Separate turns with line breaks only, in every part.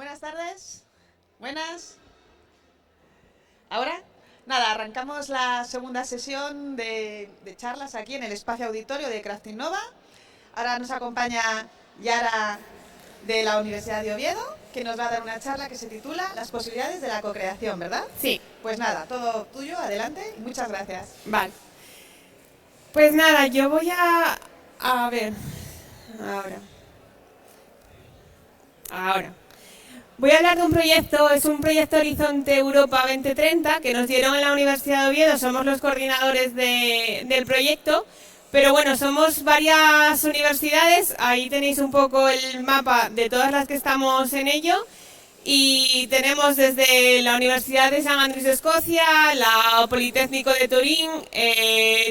Buenas tardes. Buenas. ¿Ahora? Nada, arrancamos la segunda sesión de charlas aquí en el espacio auditorio de Crafting Nova. Ahora nos acompaña Yara de la Universidad de Oviedo, que nos va a dar una charla que se titula Las posibilidades de la cocreación, ¿verdad?
Sí.
Pues nada, todo tuyo, adelante y muchas gracias.
Vale. Pues nada, yo voy a ver. Ahora. Voy a hablar de un proyecto, es un proyecto Horizonte Europa 2030 que nos dieron en la Universidad de Oviedo, somos los coordinadores del proyecto, pero bueno, somos varias universidades, ahí tenéis un poco el mapa de todas las que estamos en ello, y tenemos desde la Universidad de San Andrés de Escocia, la Politécnico de Turín,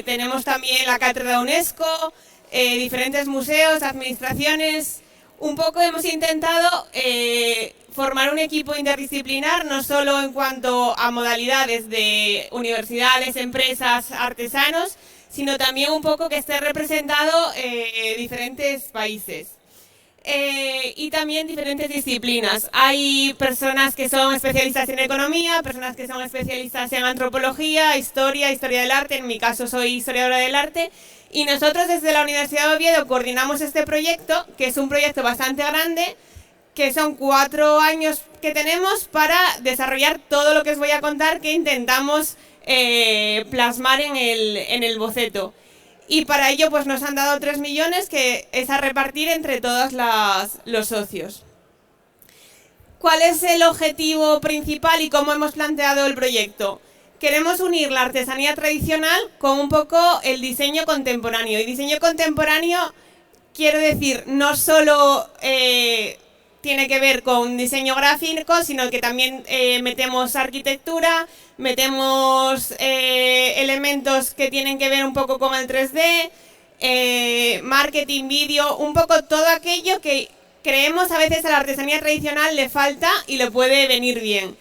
tenemos también la Cátedra UNESCO, diferentes museos, administraciones. Un poco hemos intentado formar un equipo interdisciplinar, no solo en cuanto a modalidades de universidades, empresas, artesanos, sino también un poco que esté representado diferentes países. Y también diferentes disciplinas. Hay personas que son especialistas en economía, personas que son especialistas en antropología, historia del arte, en mi caso soy historiadora del arte, y nosotros desde la Universidad de Oviedo coordinamos este proyecto, que es un proyecto bastante grande, que son 4 años que tenemos para desarrollar todo lo que os voy a contar, que intentamos plasmar en el boceto. Y para ello pues nos han dado 3 millones, que es a repartir entre todos los socios. ¿Cuál es el objetivo principal y cómo hemos planteado el proyecto? Queremos unir la artesanía tradicional con un poco el diseño contemporáneo. Y diseño contemporáneo, quiero decir, no solo tiene que ver con diseño gráfico, sino que también metemos arquitectura, metemos elementos que tienen que ver un poco con el 3D, marketing, vídeo, un poco todo aquello que creemos a veces a la artesanía tradicional le falta y le puede venir bien.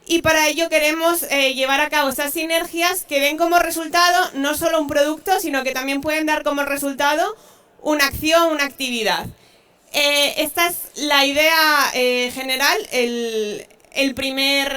Y para ello queremos llevar a cabo estas sinergias que den como resultado no solo un producto, sino que también pueden dar como resultado una acción, una actividad. Esta es la idea general, el primer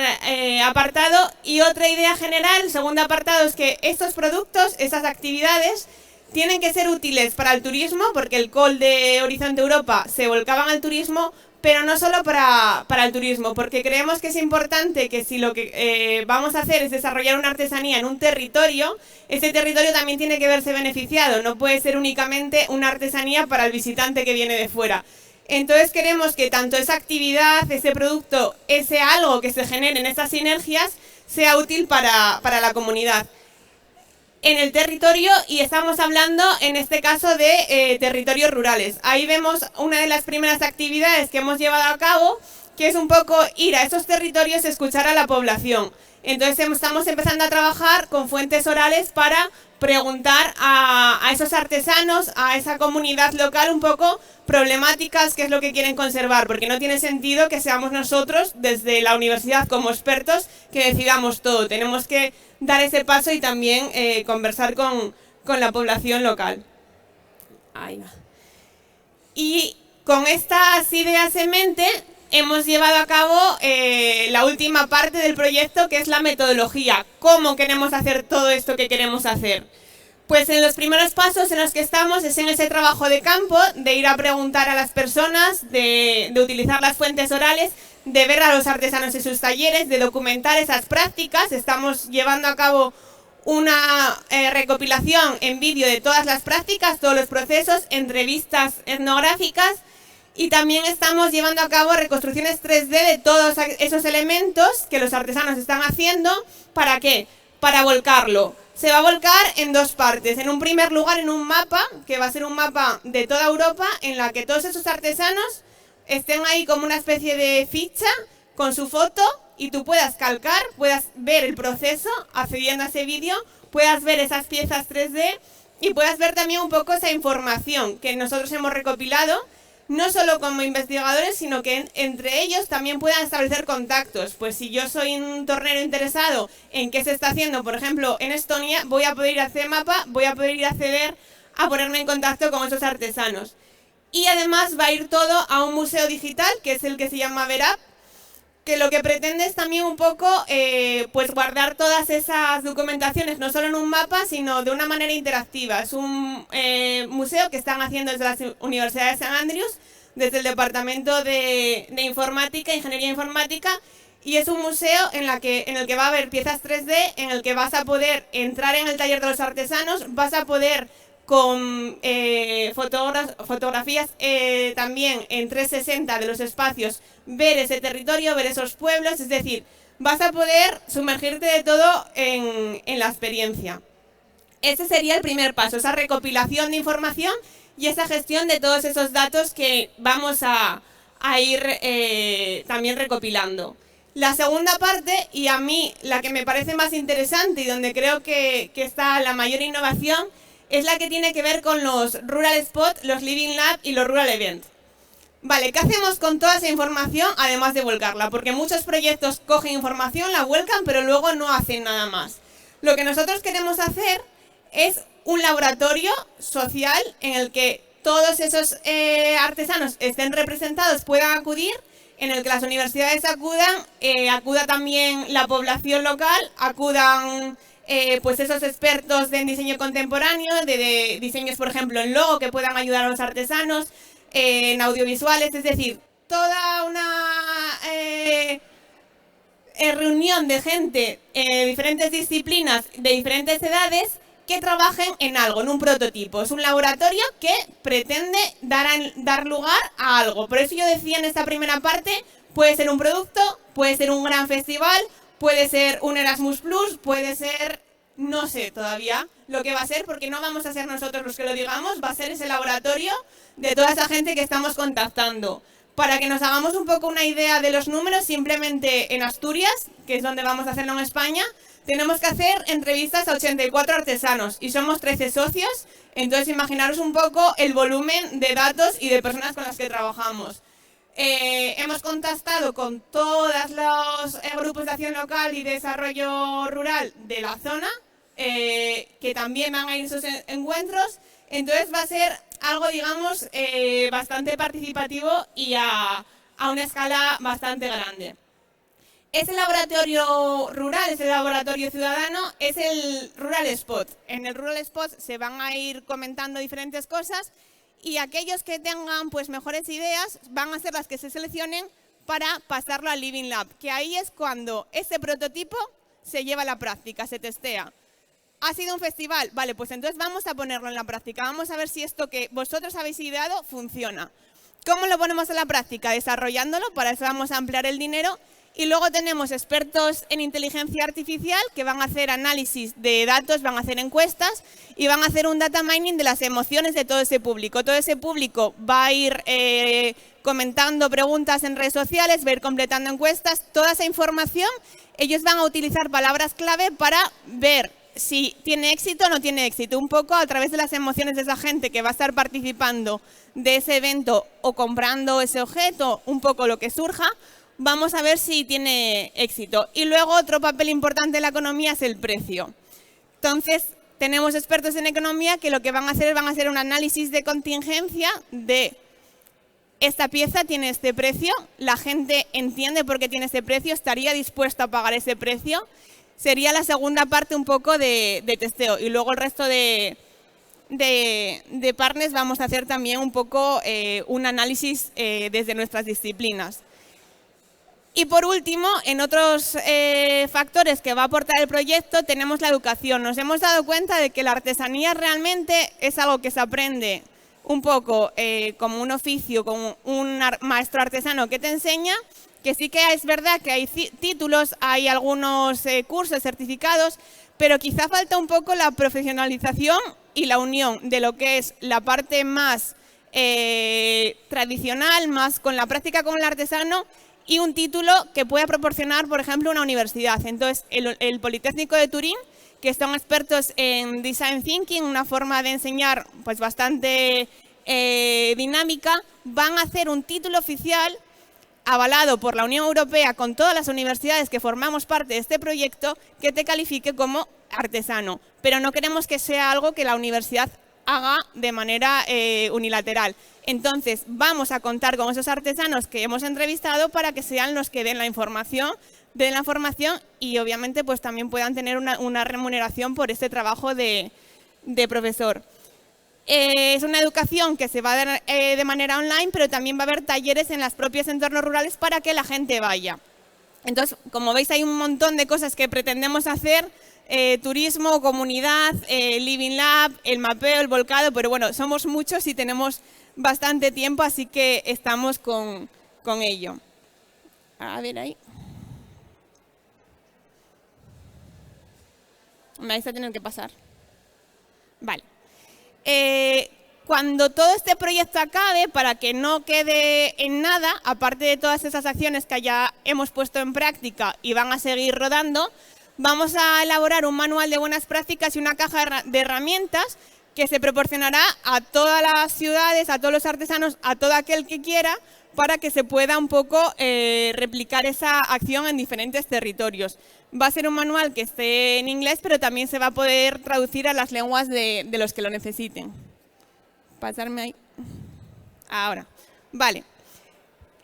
apartado, y otra idea general, el segundo apartado, es que estos productos, estas actividades, tienen que ser útiles para el turismo, porque el call de Horizonte Europa se volcaban al turismo, pero no solo para el turismo, porque creemos que es importante que si lo que vamos a hacer es desarrollar una artesanía en un territorio, ese territorio también tiene que verse beneficiado, no puede ser únicamente una artesanía para el visitante que viene de fuera. Entonces queremos que tanto esa actividad, ese producto, ese algo que se genere en estas sinergias, sea útil para la comunidad en el territorio, y estamos hablando en este caso de territorios rurales. Ahí vemos una de las primeras actividades que hemos llevado a cabo, que es un poco ir a esos territorios y escuchar a la población. Entonces estamos empezando a trabajar con fuentes orales para preguntar a esos artesanos, a esa comunidad local, un poco problemáticas, qué es lo que quieren conservar, porque no tiene sentido que seamos nosotros, desde la universidad como expertos, que decidamos todo. Tenemos que dar ese paso y también conversar con la población local. Ahí va. Y con estas ideas en mente hemos llevado a cabo la última parte del proyecto, que es la metodología. ¿Cómo queremos hacer todo esto que queremos hacer? Pues en los primeros pasos en los que estamos es en ese trabajo de campo, de ir a preguntar a las personas, de utilizar las fuentes orales, de ver a los artesanos en sus talleres, de documentar esas prácticas. Estamos llevando a cabo una recopilación en vídeo de todas las prácticas, todos los procesos, entrevistas etnográficas, y también estamos llevando a cabo reconstrucciones 3D de todos esos elementos que los artesanos están haciendo. ¿Para qué? Para volcarlo. Se va a volcar en 2 partes. En un primer lugar, en un mapa, que va a ser un mapa de toda Europa, en la que todos esos artesanos estén ahí como una especie de ficha con su foto, y tú puedas calcar, puedas ver el proceso accediendo a ese vídeo, puedas ver esas piezas 3D y puedas ver también un poco esa información que nosotros hemos recopilado, no solo como investigadores, sino que entre ellos también puedan establecer contactos. Pues si yo soy un tornero interesado en qué se está haciendo, por ejemplo, en Estonia, voy a poder ir a CEMAPA, voy a poder ir a acceder a ponerme en contacto con esos artesanos. Y además va a ir todo a un museo digital, que es el que se llama VerUp, que lo que pretende es también un poco pues guardar todas esas documentaciones, no solo en un mapa, sino de una manera interactiva. Es un museo que están haciendo desde la Universidad de St. Andrews, desde el Departamento de Informática, Ingeniería Informática, y es un museo en el que va a haber piezas 3D, en el que vas a poder entrar en el taller de los artesanos, vas a poder con fotografías también en 360 de los espacios, ver ese territorio, ver esos pueblos, es decir, vas a poder sumergirte de todo en la experiencia. Ese sería el primer paso, esa recopilación de información y esa gestión de todos esos datos que vamos a ir también recopilando. La segunda parte, y a mí la que me parece más interesante y donde creo que está la mayor innovación, es la que tiene que ver con los Rural Spots, los Living Lab y los Rural Event. Vale, ¿qué hacemos con toda esa información además de volcarla? Porque muchos proyectos cogen información, la vuelcan, pero luego no hacen nada más. Lo que nosotros queremos hacer es un laboratorio social en el que todos esos artesanos estén representados, puedan acudir, en el que las universidades acudan, acuda también la población local, acudan pues esos expertos en diseño contemporáneo, de diseños, por ejemplo, en logo, que puedan ayudar a los artesanos, en audiovisuales, es decir, toda una reunión de gente de diferentes disciplinas, de diferentes edades, que trabajen en algo, en un prototipo. Es un laboratorio que pretende dar lugar a algo. Por eso yo decía en esta primera parte, puede ser un producto, puede ser un gran festival, puede ser un Erasmus+, puede ser, no sé todavía lo que va a ser, porque no vamos a ser nosotros los que lo digamos, va a ser ese laboratorio de toda esa gente que estamos contactando. Para que nos hagamos un poco una idea de los números, simplemente en Asturias, que es donde vamos a hacerlo en España, tenemos que hacer entrevistas a 84 artesanos y somos 13 socios, entonces imaginaros un poco el volumen de datos y de personas con las que trabajamos. Hemos contactado con todos los grupos de acción local y desarrollo rural de la zona, que también van a ir a esos encuentros, entonces va a ser algo, digamos, bastante participativo y a una escala bastante grande. Ese laboratorio rural, ese laboratorio ciudadano, es el Rural Spot. En el Rural Spot se van a ir comentando diferentes cosas y aquellos que tengan pues mejores ideas van a ser las que se seleccionen para pasarlo al Living Lab, que ahí es cuando ese prototipo se lleva a la práctica, se testea. ¿Ha sido un festival? Vale, pues entonces vamos a ponerlo en la práctica, vamos a ver si esto que vosotros habéis ideado funciona. ¿Cómo lo ponemos en la práctica? Desarrollándolo, para eso vamos a ampliar el dinero. Y luego tenemos expertos en inteligencia artificial que van a hacer análisis de datos, van a hacer encuestas y van a hacer un data mining de las emociones de todo ese público. Todo ese público va a ir comentando preguntas en redes sociales, va a ir completando encuestas. Toda esa información, ellos van a utilizar palabras clave para ver si tiene éxito o no tiene éxito. Un poco a través de las emociones de esa gente que va a estar participando de ese evento o comprando ese objeto, un poco lo que surja. Vamos a ver si tiene éxito. Y luego otro papel importante en la economía es el precio. Entonces, tenemos expertos en economía que lo que van a hacer un análisis de contingencia de esta pieza tiene este precio, la gente entiende por qué tiene ese precio, estaría dispuesta a pagar ese precio. Sería la segunda parte un poco de testeo. Y luego el resto de partners vamos a hacer también un poco un análisis desde nuestras disciplinas. Y por último, en otros factores que va a aportar el proyecto, tenemos la educación. Nos hemos dado cuenta de que la artesanía realmente es algo que se aprende un poco como un oficio, como un maestro artesano que te enseña, que sí que es verdad que hay títulos, hay algunos cursos, certificados, pero quizá falta un poco la profesionalización y la unión de lo que es la parte más tradicional, más con la práctica con el artesano, y un título que pueda proporcionar, por ejemplo, una universidad. Entonces, el Politécnico de Turín, que son expertos en Design Thinking, una forma de enseñar pues bastante dinámica, van a hacer un título oficial avalado por la Unión Europea con todas las universidades que formamos parte de este proyecto que te califique como artesano. Pero no queremos que sea algo que la universidad haga de manera unilateral. Entonces, vamos a contar con esos artesanos que hemos entrevistado para que sean los que den la información y obviamente pues también puedan tener una remuneración por este trabajo de profesor. Es una educación que se va a dar de manera online, pero también va a haber talleres en los propios entornos rurales para que la gente vaya. Entonces, como veis, hay un montón de cosas que pretendemos hacer, turismo, comunidad, Living Lab, el mapeo, el volcado, pero bueno, somos muchos y tenemos bastante tiempo, así que estamos con ello. A ver ahí. Me vais a tener que pasar. Vale. Cuando todo este proyecto acabe, para que no quede en nada, aparte de todas esas acciones que ya hemos puesto en práctica y van a seguir rodando, vamos a elaborar un manual de buenas prácticas y una caja de herramientas que se proporcionará a todas las ciudades, a todos los artesanos, a todo aquel que quiera, para que se pueda un poco replicar esa acción en diferentes territorios. Va a ser un manual que esté en inglés, pero también se va a poder traducir a las lenguas de los que lo necesiten. Pasarme ahí. Ahora. Vale.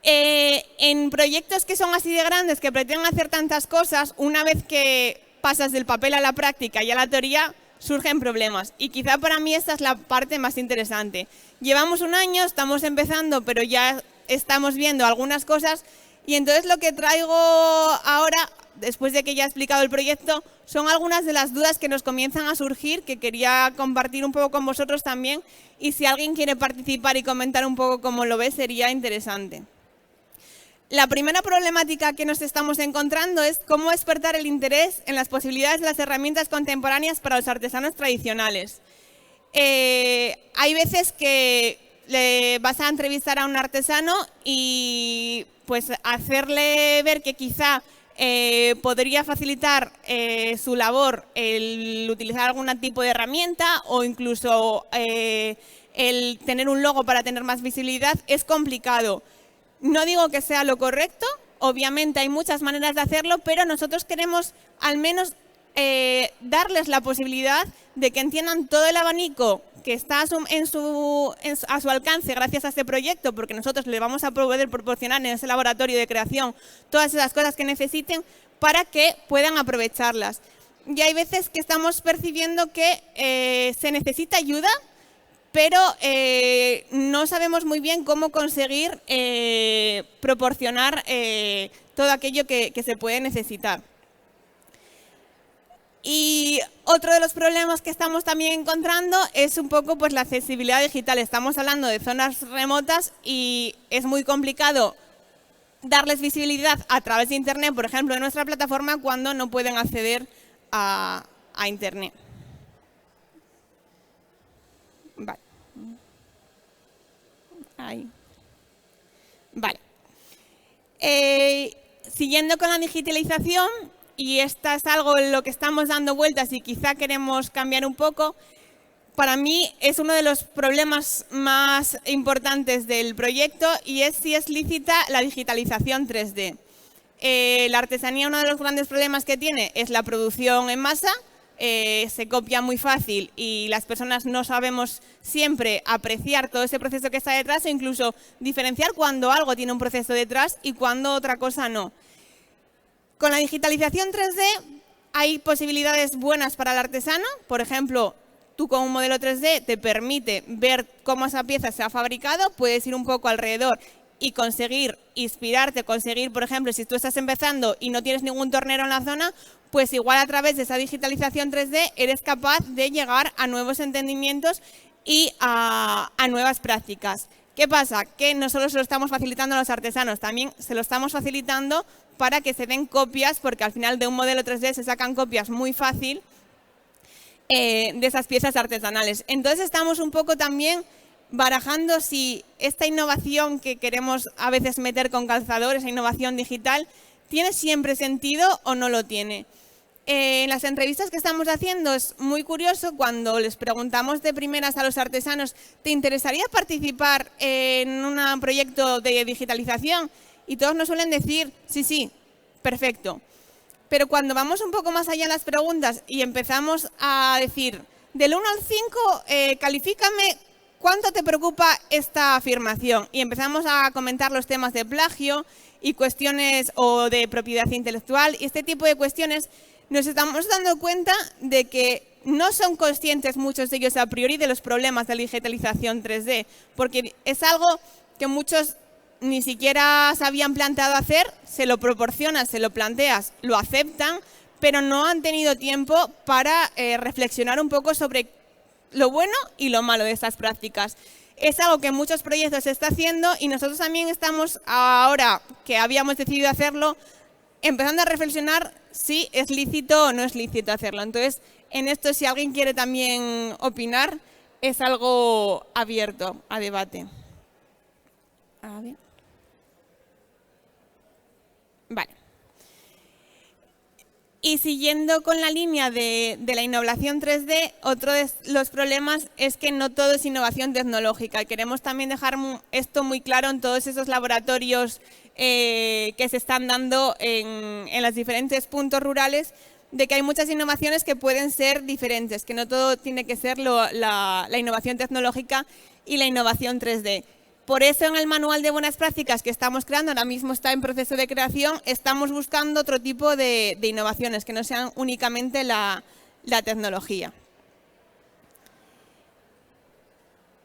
En proyectos que son así de grandes, que pretenden hacer tantas cosas, una vez que pasas del papel a la práctica y a la teoría, surgen problemas. Y quizá para mí esta es la parte más interesante. Llevamos un año, estamos empezando, pero ya estamos viendo algunas cosas. Y entonces lo que traigo ahora, después de que ya he explicado el proyecto, son algunas de las dudas que nos comienzan a surgir, que quería compartir un poco con vosotros también. Y si alguien quiere participar y comentar un poco cómo lo ve, sería interesante. La primera problemática que nos estamos encontrando es cómo despertar el interés en las posibilidades de las herramientas contemporáneas para los artesanos tradicionales. Hay veces que le vas a entrevistar a un artesano y pues hacerle ver que quizá podría facilitar su labor el utilizar algún tipo de herramienta o incluso el tener un logo para tener más visibilidad es complicado. No digo que sea lo correcto, obviamente hay muchas maneras de hacerlo, pero nosotros queremos al menos darles la posibilidad de que entiendan todo el abanico que está a su alcance gracias a este proyecto, porque nosotros les vamos a poder proporcionar en ese laboratorio de creación todas esas cosas que necesiten para que puedan aprovecharlas. Y hay veces que estamos percibiendo que se necesita ayuda, pero no sabemos muy bien cómo conseguir proporcionar todo aquello que se puede necesitar. Y otro de los problemas que estamos también encontrando es un poco pues, la accesibilidad digital. Estamos hablando de zonas remotas y es muy complicado darles visibilidad a través de Internet, por ejemplo, en nuestra plataforma, cuando no pueden acceder a Internet. Vale. Ahí. Vale. Siguiendo con la digitalización, y esto es algo en lo que estamos dando vueltas y quizá queremos cambiar un poco, para mí es uno de los problemas más importantes del proyecto y es si es lícita la digitalización 3D. La artesanía, uno de los grandes problemas que tiene es la producción en masa. Se copia muy fácil y las personas no sabemos siempre apreciar todo ese proceso que está detrás o incluso diferenciar cuando algo tiene un proceso detrás y cuando otra cosa no. Con la digitalización 3D hay posibilidades buenas para el artesano. Por ejemplo, tú con un modelo 3D te permite ver cómo esa pieza se ha fabricado, puedes ir un poco alrededor y conseguir inspirarte, conseguir, por ejemplo, si tú estás empezando y no tienes ningún tornero en la zona, pues igual a través de esa digitalización 3D eres capaz de llegar a nuevos entendimientos y a nuevas prácticas. ¿Qué pasa? Que no solo se lo estamos facilitando a los artesanos, también se lo estamos facilitando para que se den copias, porque al final de un modelo 3D se sacan copias muy fácil de esas piezas artesanales. Entonces estamos un poco también barajando si esta innovación que queremos a veces meter con calzador, esa innovación digital, ¿tiene siempre sentido o no lo tiene? En las entrevistas que estamos haciendo es muy curioso cuando les preguntamos de primeras a los artesanos ¿te interesaría participar en un proyecto de digitalización? Y todos nos suelen decir sí, sí, perfecto. Pero cuando vamos un poco más allá en las preguntas y empezamos a decir Del 1 al 5, califícame cuánto te preocupa esta afirmación. Y empezamos a comentar los temas de plagio y cuestiones o de propiedad intelectual. Y este tipo de cuestiones nos estamos dando cuenta de que no son conscientes muchos de ellos a priori de los problemas de la digitalización 3D, porque es algo que muchos ni siquiera se habían planteado hacer, se lo proporcionas, se lo planteas, lo aceptan, pero no han tenido tiempo para reflexionar un poco sobre lo bueno y lo malo de estas prácticas. Es algo que en muchos proyectos se está haciendo y nosotros también estamos, ahora que habíamos decidido hacerlo, empezando a reflexionar si es lícito o no es lícito hacerlo. Entonces, en esto, si alguien quiere también opinar, es algo abierto a debate. A ver. Vale. Y siguiendo con la línea de la innovación 3D, otro de los problemas es que no todo es innovación tecnológica. Queremos también dejar esto muy claro en todos esos laboratorios que se están dando en los diferentes puntos rurales, de que hay muchas innovaciones que pueden ser diferentes, que no todo tiene que ser la innovación tecnológica y la innovación 3D. Por eso en el manual de buenas prácticas que estamos creando, ahora mismo está en proceso de creación, estamos buscando otro tipo de innovaciones, que no sean únicamente la tecnología.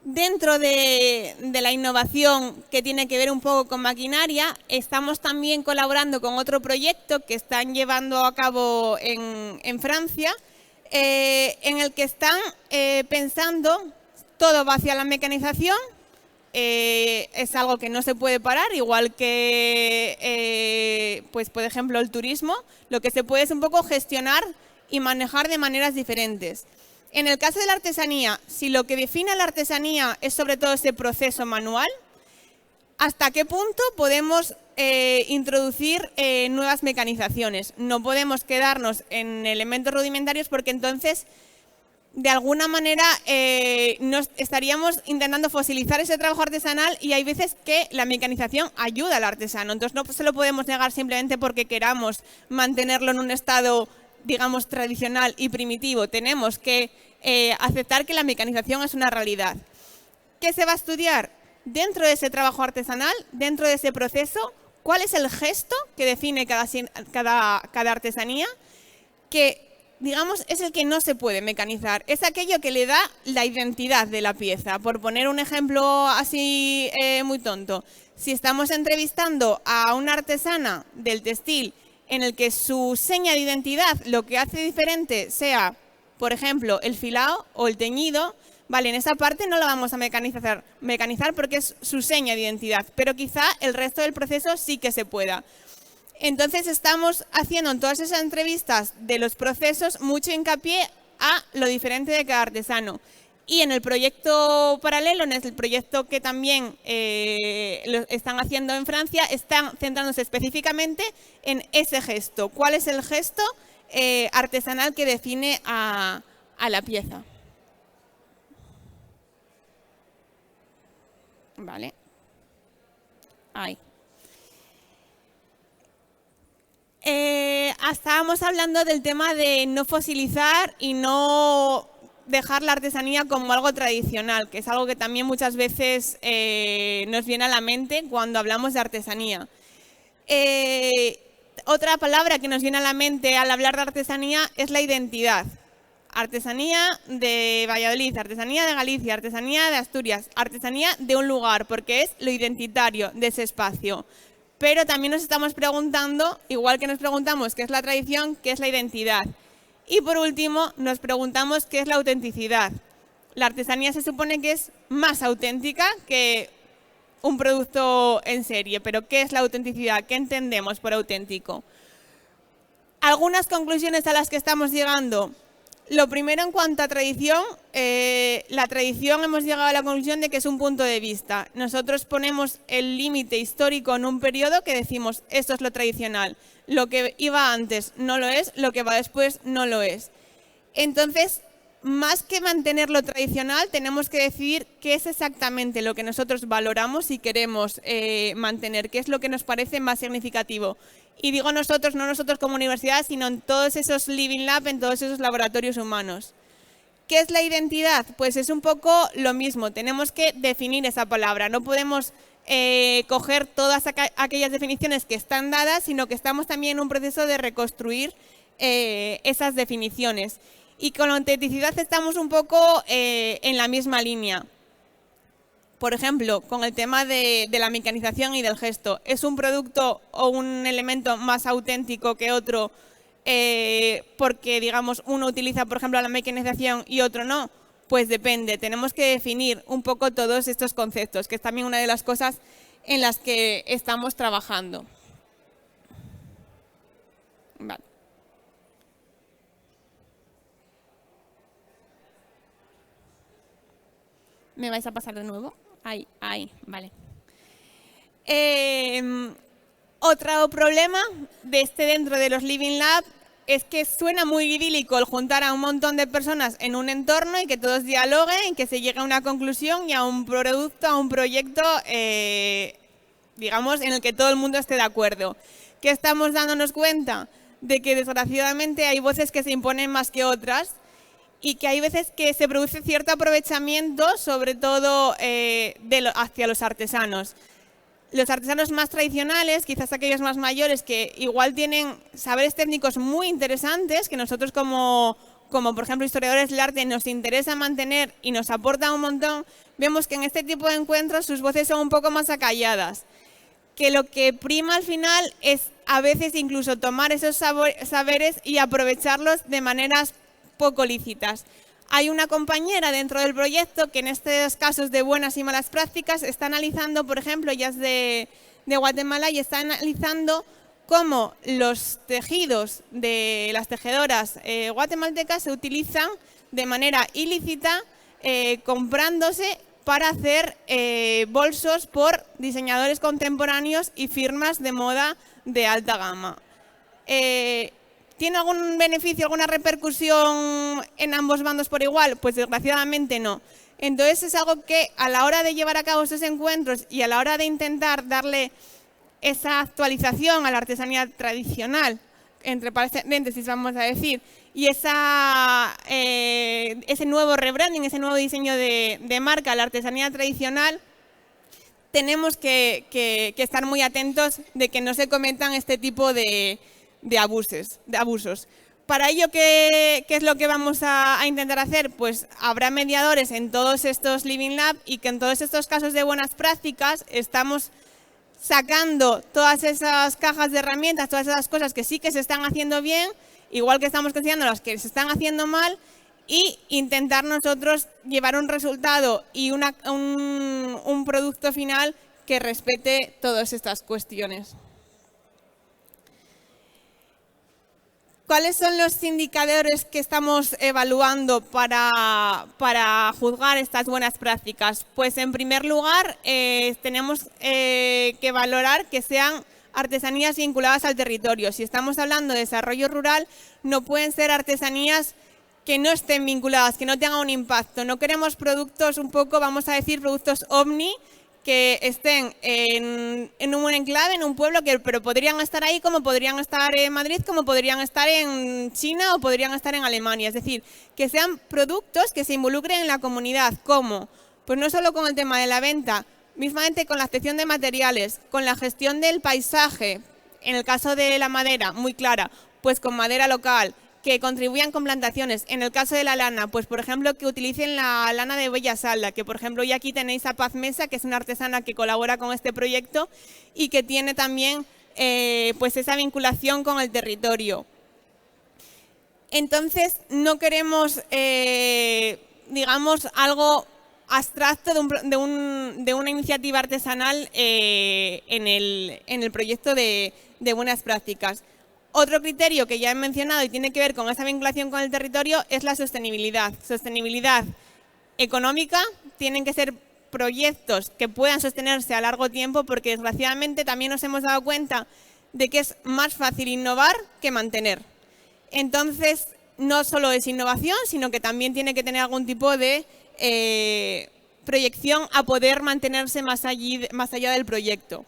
Dentro de la innovación que tiene que ver un poco con maquinaria, estamos también colaborando con otro proyecto que están llevando a cabo en Francia, en el que están pensando, todo va hacia la mecanización, es algo que no se puede parar, igual que, pues, por ejemplo, el turismo, lo que se puede es un poco gestionar y manejar de maneras diferentes. En el caso de la artesanía, si lo que define la artesanía es sobre todo ese proceso manual, ¿hasta qué punto podemos introducir nuevas mecanizaciones? No podemos quedarnos en elementos rudimentarios porque entonces, de alguna manera, estaríamos intentando fosilizar ese trabajo artesanal y hay veces que la mecanización ayuda al artesano. Entonces, no se lo podemos negar simplemente porque queramos mantenerlo en un estado, digamos, tradicional y primitivo. Tenemos que aceptar que la mecanización es una realidad. ¿Qué se va a estudiar? Dentro de ese trabajo artesanal, dentro de ese proceso, ¿cuál es el gesto que define cada artesanía? Que, digamos, es el que no se puede mecanizar. Es aquello que le da la identidad de la pieza. Por poner un ejemplo así muy tonto, si estamos entrevistando a una artesana del textil en el que su seña de identidad, lo que hace diferente sea, por ejemplo, el filado o el teñido, vale, en esa parte no la vamos a mecanizar porque es su seña de identidad, pero quizá el resto del proceso sí que se pueda. Entonces estamos haciendo en todas esas entrevistas de los procesos mucho hincapié a lo diferente de cada artesano. Y en el proyecto paralelo, en el proyecto que también lo están haciendo en Francia, están centrándose específicamente en ese gesto. ¿Cuál es el gesto artesanal que define a la pieza? Vale. Ahí. Estábamos hablando del tema de no fosilizar y no dejar la artesanía como algo tradicional, que es algo que también muchas veces nos viene a la mente cuando hablamos de artesanía. Otra palabra que nos viene a la mente al hablar de artesanía es la identidad. Artesanía de Valladolid, artesanía de Galicia, artesanía de Asturias, artesanía de un lugar, porque es lo identitario de ese espacio. Pero también nos estamos preguntando, igual que nos preguntamos qué es la tradición, qué es la identidad. Y por último, nos preguntamos qué es la autenticidad. La artesanía se supone que es más auténtica que un producto en serie, pero ¿qué es la autenticidad? ¿Qué entendemos por auténtico? Algunas conclusiones a las que estamos llegando. Lo primero, en cuanto a tradición, la tradición hemos llegado a la conclusión de que es un punto de vista. Nosotros ponemos el límite histórico en un periodo que decimos esto es lo tradicional. Lo que iba antes no lo es, lo que va después no lo es. Entonces, más que mantener lo tradicional, tenemos que decidir qué es exactamente lo que nosotros valoramos y queremos mantener, qué es lo que nos parece más significativo. Y digo nosotros, no nosotros como universidad, sino en todos esos Living Lab, en todos esos laboratorios humanos. ¿Qué es la identidad? Pues es un poco lo mismo, tenemos que definir esa palabra, no podemos coger todas aquellas definiciones que están dadas, sino que estamos también en un proceso de reconstruir esas definiciones. Y con la autenticidad estamos un poco en la misma línea. Por ejemplo, con el tema de la mecanización y del gesto, ¿es un producto o un elemento más auténtico que otro porque, digamos, uno utiliza, por ejemplo, la mecanización y otro no? Pues depende, tenemos que definir un poco todos estos conceptos, que es también una de las cosas en las que estamos trabajando. Vale. ¿Me vais a pasar de nuevo? Ahí, vale. Otro problema de dentro de los Living Lab es que suena muy idílico el juntar a un montón de personas en un entorno y que todos dialoguen, que se llegue a una conclusión y a un producto, a un proyecto, digamos, en el que todo el mundo esté de acuerdo. ¿Qué estamos dándonos cuenta? De que desgraciadamente hay voces que se imponen más que otras y que hay veces que se produce cierto aprovechamiento, sobre todo hacia los artesanos. Los artesanos más tradicionales, quizás aquellos más mayores que igual tienen saberes técnicos muy interesantes, que nosotros como por ejemplo historiadores del arte nos interesa mantener y nos aportan un montón, vemos que en este tipo de encuentros sus voces son un poco más acalladas. Que lo que prima al final es a veces incluso tomar esos saberes y aprovecharlos de maneras poco lícitas. Hay una compañera dentro del proyecto que en estos casos de buenas y malas prácticas está analizando, por ejemplo, ella es de Guatemala y está analizando cómo los tejidos de las tejedoras guatemaltecas se utilizan de manera ilícita comprándose para hacer bolsos por diseñadores contemporáneos y firmas de moda de alta gama. ¿Tiene algún beneficio, alguna repercusión en ambos bandos por igual? Pues desgraciadamente no. Entonces es algo que a la hora de llevar a cabo estos encuentros y a la hora de intentar darle esa actualización a la artesanía tradicional, entre paréntesis vamos a decir, y ese nuevo rebranding, ese nuevo diseño de marca a la artesanía tradicional, tenemos que estar muy atentos de que no se cometan este tipo de abusos. Para ello, ¿qué es lo que vamos a intentar hacer? Pues habrá mediadores en todos estos Living Lab y que en todos estos casos de buenas prácticas estamos sacando todas esas cajas de herramientas, todas esas cosas que sí que se están haciendo bien, igual que estamos considerando las que se están haciendo mal, y intentar nosotros llevar un resultado y un producto final que respete todas estas cuestiones. ¿Cuáles son los indicadores que estamos evaluando para juzgar estas buenas prácticas? Pues en primer lugar tenemos que valorar que sean artesanías vinculadas al territorio. Si estamos hablando de desarrollo rural, no pueden ser artesanías que no estén vinculadas, que no tengan un impacto. No queremos productos un poco, vamos a decir, productos ovni, que estén en un enclave, en un pueblo, pero podrían estar ahí como podrían estar en Madrid, como podrían estar en China o podrían estar en Alemania. Es decir, que sean productos que se involucren en la comunidad. ¿Cómo? Pues no solo con el tema de la venta, mismamente con la gestión de materiales, con la gestión del paisaje, en el caso de la madera, muy clara, pues con madera local, que contribuyan con plantaciones. En el caso de la lana, pues por ejemplo que utilicen la lana de Bellasalda, que por ejemplo ya aquí tenéis a Paz Mesa, que es una artesana que colabora con este proyecto y que tiene también pues esa vinculación con el territorio. Entonces no queremos, digamos, algo abstracto de una iniciativa artesanal en el proyecto de buenas prácticas. Otro criterio que ya he mencionado y tiene que ver con esa vinculación con el territorio es la sostenibilidad. Sostenibilidad económica, tienen que ser proyectos que puedan sostenerse a largo tiempo porque desgraciadamente también nos hemos dado cuenta de que es más fácil innovar que mantener. Entonces, no solo es innovación, sino que también tiene que tener algún tipo de proyección a poder mantenerse más allá del proyecto.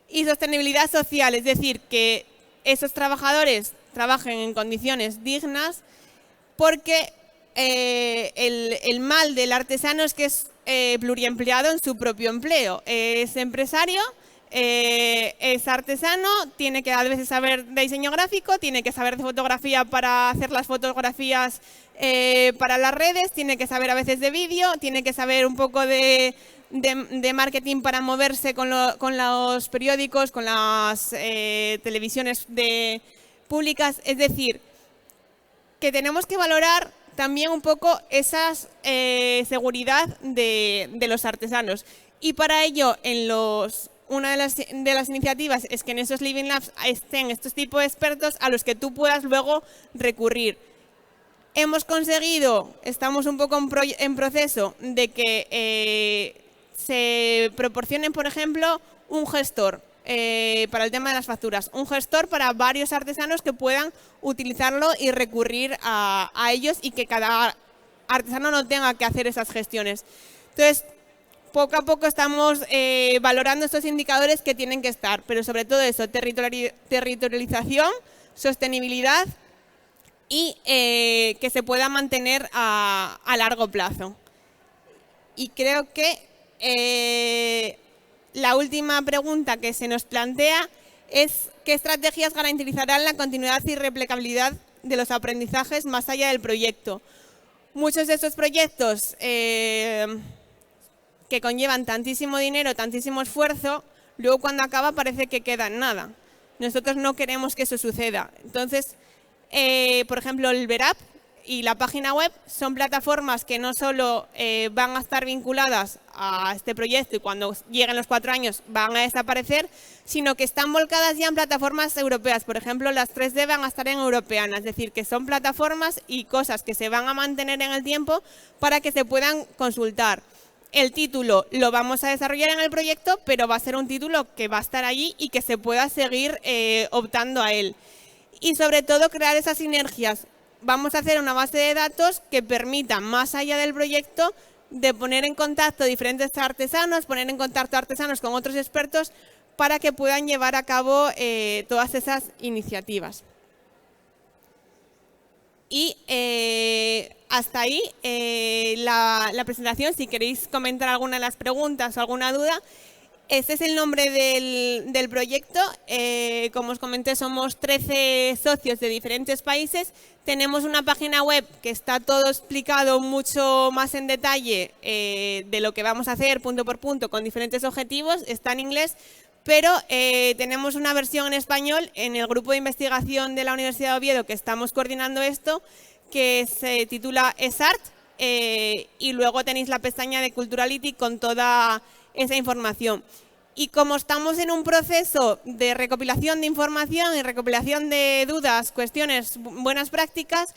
Y sostenibilidad social, es decir, que esos trabajadores trabajen en condiciones dignas porque el mal del artesano es que es pluriempleado en su propio empleo. Es empresario, es artesano, tiene que a veces saber de diseño gráfico, tiene que saber de fotografía para hacer las fotografías para las redes, tiene que saber a veces de vídeo, tiene que saber un poco de marketing para moverse con los periódicos, con las televisiones públicas. Es decir, que tenemos que valorar también un poco esa seguridad de los artesanos. Y para ello, una de las iniciativas es que en esos Living Labs estén estos tipos de expertos a los que tú puedas luego recurrir. Hemos conseguido, estamos un poco en proceso de que se proporcionen, por ejemplo, un gestor para el tema de las facturas, un gestor para varios artesanos que puedan utilizarlo y recurrir a ellos, y que cada artesano no tenga que hacer esas gestiones. Entonces, poco a poco estamos valorando estos indicadores que tienen que estar, pero sobre todo eso, territorialización, sostenibilidad y que se pueda mantener a largo plazo. Y creo que la última pregunta que se nos plantea es ¿qué estrategias garantizarán la continuidad y replicabilidad de los aprendizajes más allá del proyecto? Muchos de estos proyectos que conllevan tantísimo dinero, tantísimo esfuerzo, luego cuando acaba parece que queda en nada. Nosotros no queremos que eso suceda. Entonces, por ejemplo, el Verap y la página web son plataformas que no solo van a estar vinculadas a este proyecto y cuando lleguen los 4 años van a desaparecer, sino que están volcadas ya en plataformas europeas. Por ejemplo, las 3D van a estar en Europeana, es decir, que son plataformas y cosas que se van a mantener en el tiempo para que se puedan consultar. El título lo vamos a desarrollar en el proyecto, pero va a ser un título que va a estar allí y que se pueda seguir optando a él. Y sobre todo crear esas sinergias. Vamos a hacer una base de datos que permita, más allá del proyecto, de poner en contacto diferentes artesanos, poner en contacto artesanos con otros expertos para que puedan llevar a cabo todas esas iniciativas. Y hasta ahí la presentación. Si queréis comentar alguna de las preguntas o alguna duda. Este es el nombre del proyecto. Como os comenté, somos 13 socios de diferentes países. Tenemos una página web que está todo explicado mucho más en detalle de lo que vamos a hacer punto por punto con diferentes objetivos. Está en inglés, pero tenemos una versión en español en el grupo de investigación de la Universidad de Oviedo que estamos coordinando esto, que se titula ESART, y luego tenéis la pestaña de Culturality con toda esa información. Y como estamos en un proceso de recopilación de información y recopilación de dudas, cuestiones, buenas prácticas,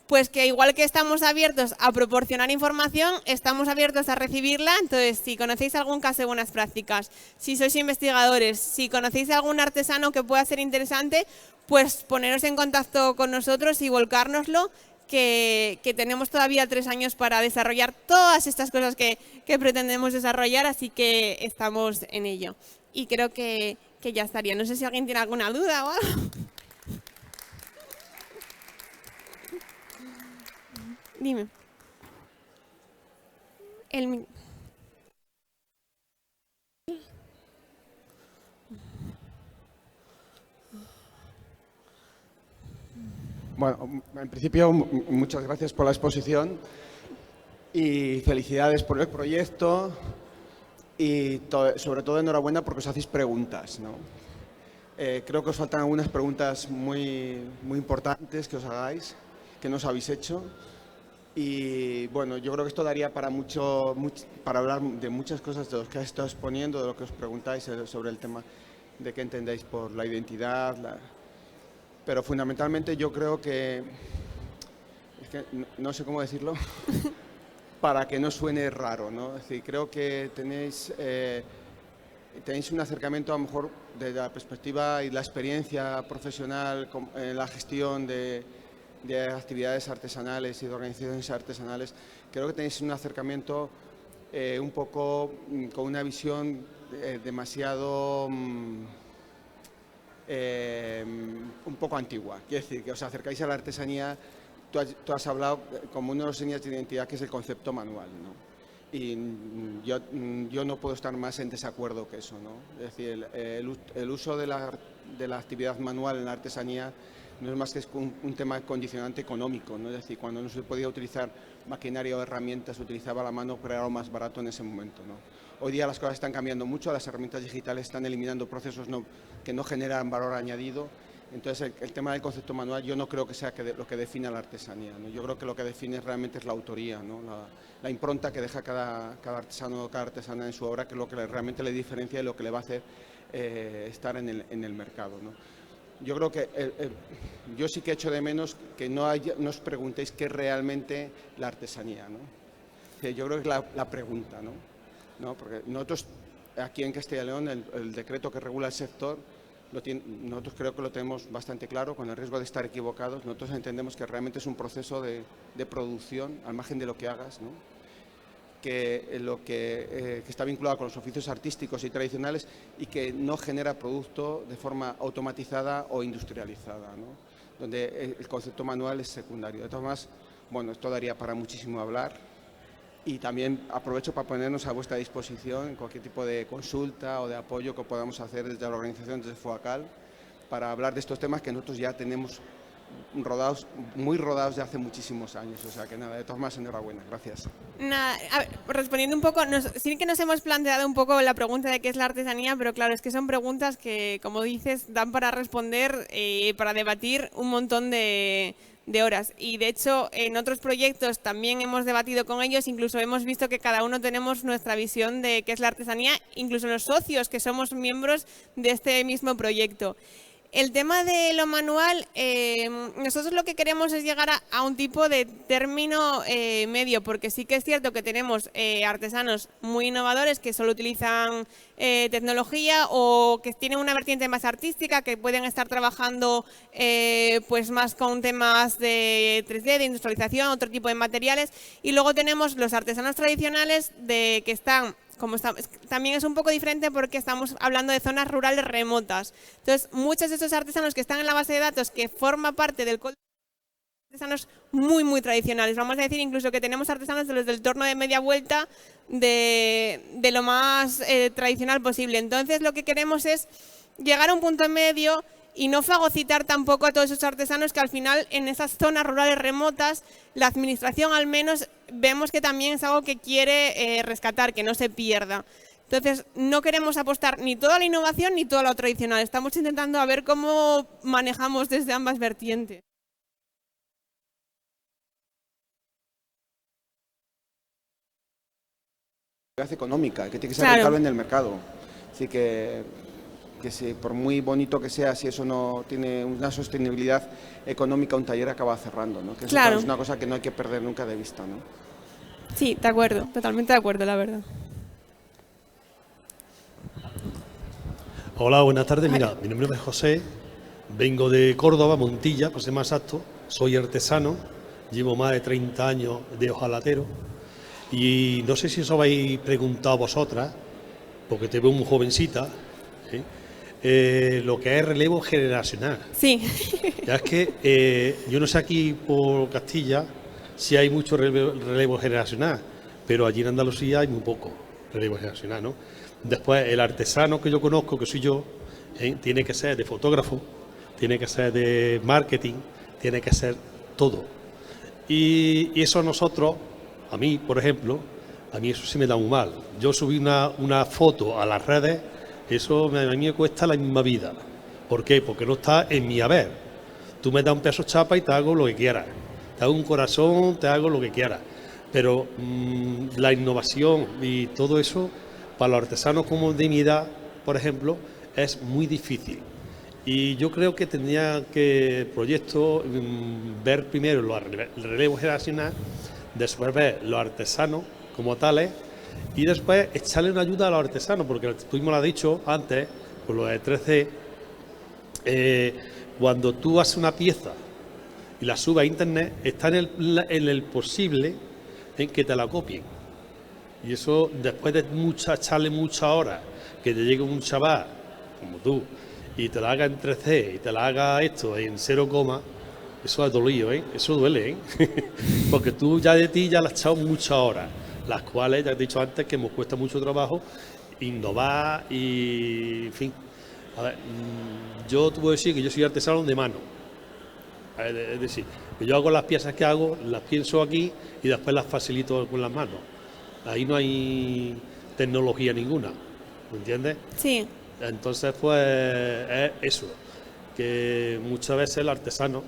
pues que igual que estamos abiertos a proporcionar información, estamos abiertos a recibirla. Entonces, si conocéis algún caso de buenas prácticas, si sois investigadores, si conocéis algún artesano que pueda ser interesante, pues poneros en contacto con nosotros y volcárnoslo, que tenemos todavía 3 años para desarrollar todas estas cosas que pretendemos desarrollar, así que estamos en ello. Y creo que ya estaría. No sé si alguien tiene alguna duda o algo. Dime.
Bueno, en principio, muchas gracias por la exposición y felicidades por el proyecto y sobre todo enhorabuena porque os hacéis preguntas, ¿no? Creo que os faltan algunas preguntas muy importantes que os hagáis, que no os habéis hecho. Y bueno, yo creo que esto daría para para hablar de muchas cosas de lo que has estado exponiendo, de lo que os preguntáis sobre el tema de qué entendéis por la identidad, pero fundamentalmente yo creo que, es que no sé cómo decirlo, para que no suene raro, ¿no? Es decir, creo que tenéis un acercamiento a lo mejor desde la perspectiva y la experiencia profesional en la gestión de actividades artesanales y de organizaciones artesanales. Creo que tenéis un acercamiento un poco con una visión demasiado un poco antigua. Quiero decir, que os acercáis a la artesanía tú has hablado como una de las señas de identidad, que es el concepto manual, ¿no? Y yo no puedo estar más en desacuerdo que eso, ¿no? Es decir, el uso de la actividad manual en la artesanía no es más que un tema condicionante económico, ¿no? Es decir, cuando no se podía utilizar maquinaria o herramientas, se utilizaba la mano, pero era lo más barato en ese momento, ¿no? Hoy día las cosas están cambiando mucho, las herramientas digitales están eliminando procesos que no generan valor añadido. Entonces, el tema del concepto manual yo no creo que sea lo que define la artesanía, ¿no? Yo creo que lo que define realmente es la autoría, ¿no? La impronta que deja cada artesano o cada artesana en su obra, que es lo que realmente le diferencia y lo que le va a hacer estar en el mercado, ¿no? Yo creo que yo sí que echo de menos que no os preguntéis qué es realmente la artesanía, ¿no? Yo creo que es la pregunta, ¿no? Porque nosotros aquí en Castilla y León el decreto que regula el sector nosotros creo que lo tenemos bastante claro, con el riesgo de estar equivocados. Nosotros entendemos que realmente es un proceso de producción, al margen de lo que hagas, ¿no? Que está vinculado con los oficios artísticos y tradicionales y que no genera producto de forma automatizada o industrializada, ¿no? Donde el concepto manual es secundario. De todas formas, bueno, esto daría para muchísimo hablar. Y también aprovecho para ponernos a vuestra disposición en cualquier tipo de consulta o de apoyo que podamos hacer desde la organización, desde FOACAL, para hablar de estos temas que nosotros ya tenemos muy rodados de hace muchísimos años. O sea que nada, de todas maneras, enhorabuena. Gracias.
Nada, a ver, respondiendo un poco, sí que nos hemos planteado un poco la pregunta de qué es la artesanía, pero claro, es que son preguntas que, como dices, dan para responder, para debatir un montón de horas. Y de hecho, en otros proyectos también hemos debatido con ellos, incluso hemos visto que cada uno tenemos nuestra visión de qué es la artesanía, incluso los socios que somos miembros de este mismo proyecto. El tema de lo manual, nosotros lo que queremos es llegar a un tipo de término medio, porque sí que es cierto que tenemos artesanos muy innovadores que solo utilizan tecnología o que tienen una vertiente más artística, que pueden estar trabajando pues más con temas de 3D, de industrialización, otro tipo de materiales, y luego tenemos los artesanos tradicionales que están... también es un poco diferente porque estamos hablando de zonas rurales remotas. Entonces, muchos de esos artesanos que están en la base de datos, que forma parte del artesanos muy, muy tradicionales. Vamos a decir incluso que tenemos artesanos de los del torno de media vuelta de lo más tradicional posible. Entonces, lo que queremos es llegar a un punto medio y no fagocitar tampoco a todos esos artesanos que al final en esas zonas rurales remotas la administración al menos vemos que también es algo que quiere rescatar, que no se pierda. Entonces no queremos apostar ni toda la innovación ni todo lo tradicional, estamos intentando a ver cómo manejamos desde ambas vertientes.
Económica, que tiene que ser rentable en el mercado. Así que si, por muy bonito que sea, si eso no tiene una sostenibilidad económica, un taller acaba cerrando, ¿no? Que eso es una cosa que no hay que perder nunca de vista, ¿no?
Sí, de acuerdo, totalmente de acuerdo, la verdad.
Hola, buenas tardes. Mira, mi nombre es José, vengo de Córdoba, Montilla, para ser más exacto. Soy artesano, llevo más de 30 años de hojalatero y no sé si eso habéis preguntado vosotras, porque te veo muy jovencita, lo que es relevo generacional.
Sí.
Ya es que yo no sé aquí por Castilla si hay mucho relevo generacional, pero allí en Andalucía hay muy poco relevo generacional, ¿no? Después, el artesano que yo conozco, que soy yo, tiene que ser de fotógrafo, tiene que ser de marketing, tiene que ser todo. Y eso nosotros, a mí, por ejemplo, a mí eso sí me da muy mal. Yo subí una foto a las redes, eso a mí me cuesta la misma vida. ¿Por qué? Porque no está en mi haber. Tú me das un pedazo de chapa y te hago lo que quieras. Te hago un corazón, te hago lo que quieras. Pero la innovación y todo eso, para los artesanos como de mi edad, por ejemplo, es muy difícil. Y yo creo que tendría que el proyecto ver primero el relevo generacional, después ver los artesanos como tales y después echarle una ayuda a los artesanos, porque tú mismo lo has dicho antes, con lo de 3D, cuando tú haces una pieza y la subes a internet, está en el posible en que te la copien. Y eso, después de echarle muchas horas, que te llegue un chaval como tú y te la haga en 3D y te la haga esto en 0, Eso ha dolido, ¿eh? Eso duele, ¿eh? Porque tú ya de ti ya le has echado muchas horas, las cuales ya te he dicho antes que nos cuesta mucho trabajo innovar y, en fin. A ver, yo te puedo decir que yo soy artesano de mano. Es decir, que yo hago las piezas que hago, las pienso aquí y después las facilito con las manos. Ahí no hay tecnología ninguna, ¿me entiendes?
Sí.
Entonces, pues, es eso, que muchas veces el artesano,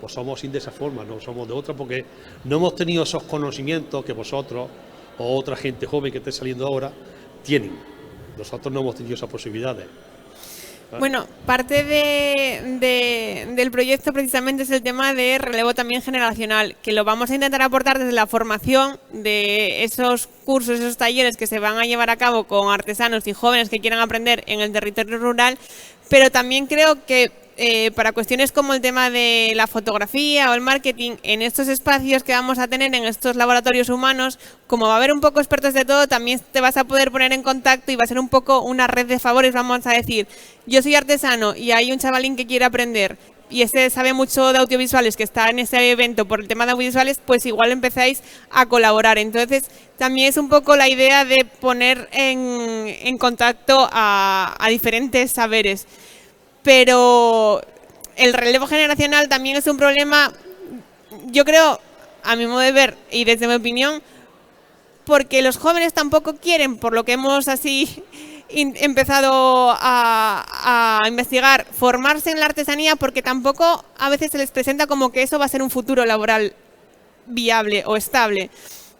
pues somos de esa forma, no somos de otra, porque no hemos tenido esos conocimientos que vosotros o otra gente joven que esté saliendo ahora tienen. Nosotros no hemos tenido esas posibilidades.
Bueno, parte del proyecto precisamente es el tema de relevo también generacional, que lo vamos a intentar aportar desde la formación de esos cursos, esos talleres que se van a llevar a cabo con artesanos y jóvenes que quieran aprender en el territorio rural, pero también creo que para cuestiones como el tema de la fotografía o el marketing, en estos espacios que vamos a tener en estos laboratorios humanos, como va a haber un poco expertos de todo, también te vas a poder poner en contacto y va a ser un poco una red de favores. Vamos a decir, yo soy artesano y hay un chavalín que quiere aprender y ese sabe mucho de audiovisuales, que está en ese evento por el tema de audiovisuales, pues igual empezáis a colaborar. Entonces, también es un poco la idea de poner en contacto a diferentes saberes. Pero el relevo generacional también es un problema, yo creo, a mi modo de ver y desde mi opinión, porque los jóvenes tampoco quieren, por lo que hemos así empezado a investigar, formarse en la artesanía, porque tampoco a veces se les presenta como que eso va a ser un futuro laboral viable o estable.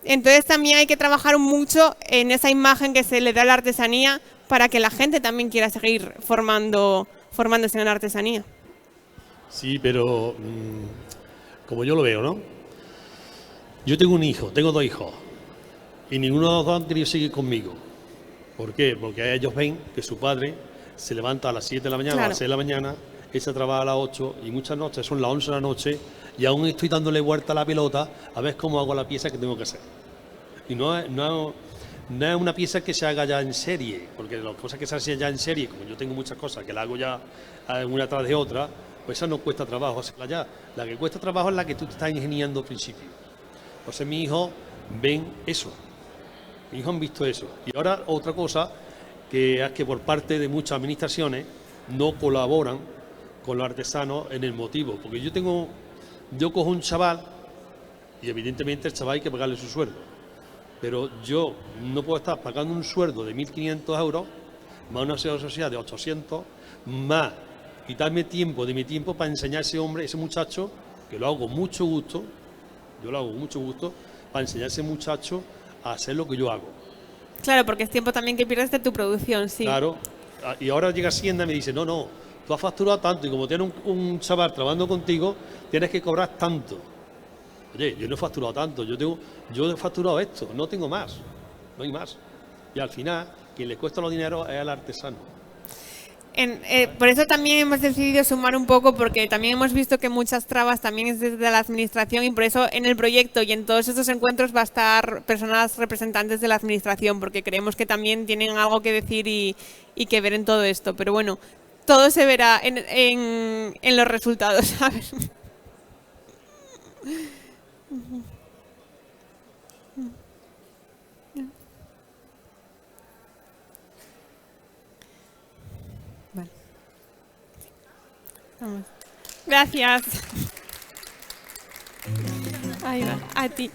Entonces también hay que trabajar mucho en esa imagen que se le da a la artesanía para que la gente también quiera seguir formándose en la artesanía.
Sí, pero como yo lo veo, ¿no? Yo tengo tengo 2 hijos y ninguno de los 2 han querido seguir conmigo. ¿Por qué? Porque ellos ven que su padre se levanta a las 7 de la mañana,
Claro.
a las 6 de la mañana, él se trabaja a las 8 y muchas noches son las 11 de la noche y aún estoy dándole vuelta a la pelota a ver cómo hago la pieza que tengo que hacer. Y no es una pieza que se haga ya en serie, porque las cosas que se hacen ya en serie, como yo tengo muchas cosas que la hago ya una tras de otra, pues esa no cuesta trabajo hacerla ya. La que cuesta trabajo es la que tú te estás ingeniando al principio. Entonces mis hijos ven eso, mis hijos han visto eso. Y ahora otra cosa, que es que por parte de muchas administraciones no colaboran con los artesanos en el motivo, porque yo cojo un chaval y evidentemente el chaval hay que pagarle su sueldo. Pero yo no puedo estar pagando un sueldo de 1.500 euros, más una seguridad social de 800, más quitarme tiempo de mi tiempo para enseñar a ese hombre, ese muchacho, que lo hago con mucho gusto, para enseñar a ese muchacho a hacer lo que yo hago.
Claro, porque es tiempo también que pierdes de tu producción, sí.
Claro, y ahora llega Hacienda y me dice, no, tú has facturado tanto y como tienes un chaval trabajando contigo, tienes que cobrar tanto. Oye, yo no he facturado tanto, yo he facturado esto, no tengo más, no hay más. Y al final, quien le cuesta los dineros es al artesano.
Por eso también hemos decidido sumar un poco, porque también hemos visto que muchas trabas también es desde la administración, y por eso en el proyecto y en todos estos encuentros va a estar personas representantes de la administración, porque creemos que también tienen algo que decir y que ver en todo esto. Pero bueno, todo se verá en los resultados, ¿sabes? Vale. Vamos. Gracias. Ahí va, a ti.